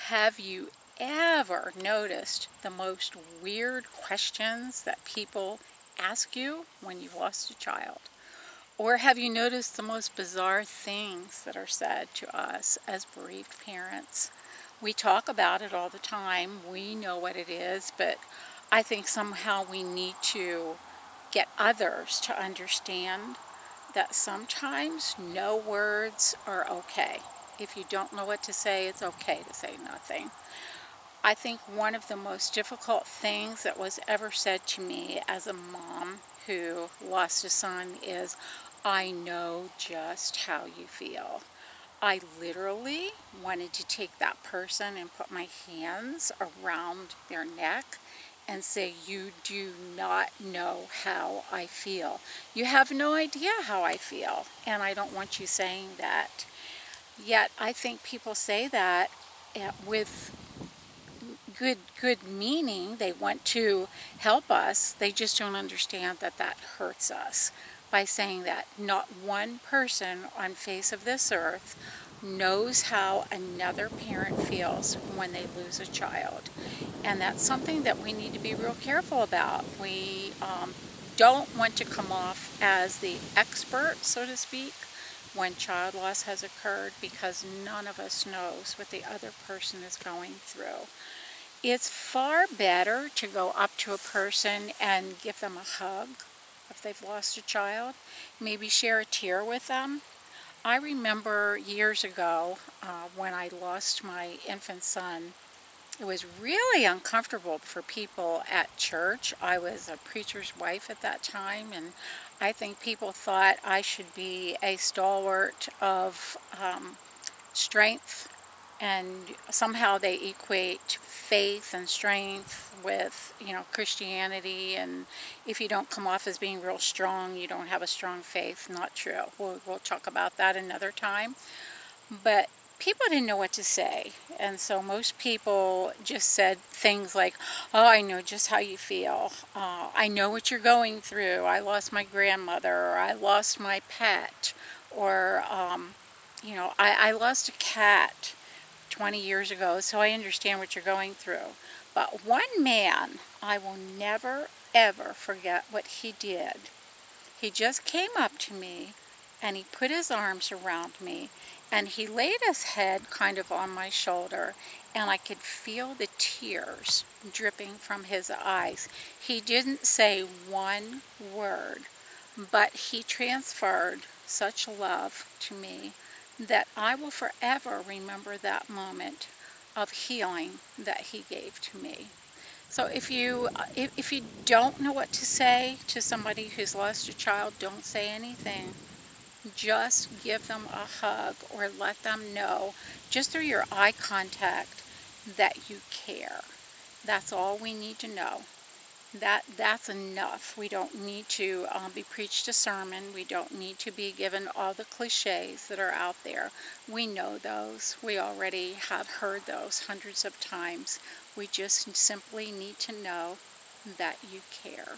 Have you ever noticed the most weird questions that people ask you when you've lost a child? Or have you noticed the most bizarre things that are said to us as bereaved parents? We talk about it all the time. We know what it is, but I think somehow we need to get others to understand that sometimes no words are okay. If you don't know what to say, it's okay to say nothing. I think one of the most difficult things that was ever said to me as a mom who lost a son is, "I know just how you feel." I literally wanted to take that person and put my hands around their neck and say, "You do not know how I feel. You have no idea how I feel, and I don't want you saying that." Yet I think people say that with good meaning. They want to help us. They just don't understand that that hurts us by saying that not one person on face of this earth knows how another parent feels when they lose a child. And that's something that we need to be real careful about. We don't want to come off as the expert, so to speak, when child loss has occurred, because none of us knows what the other person is going through. It's far better to go up to a person and give them a hug if they've lost a child, maybe share a tear with them. I remember years ago when I lost my infant son, it was really uncomfortable for people at church. I was a preacher's wife at that time, and I think people thought I should be a stalwart of strength, and somehow they equate faith and strength with, Christianity, and if you don't come off as being real strong, you don't have a strong faith. Not true. We'll talk about that another time. But people didn't know what to say, and so most people just said things like, "Oh, I know just how you feel. I know what you're going through. I lost my grandmother, or I lost my pet, or I lost a cat 20 years ago, so I understand what you're going through." But one man, I will never, ever forget what he did. He just came up to me and he put his arms around me and he laid his head kind of on my shoulder, and I could feel the tears dripping from his eyes. He didn't say one word, but he transferred such love to me that I will forever remember that moment of healing that he gave to me. So if you don't know what to say to somebody who's lost a child, don't say anything. Just give them a hug or let them know, just through your eye contact, that you care. That's all we need to know. That's enough. We don't need to be preached a sermon. We don't need to be given all the cliches that are out there. We know those. We already have heard those hundreds of times. We just simply need to know that you care.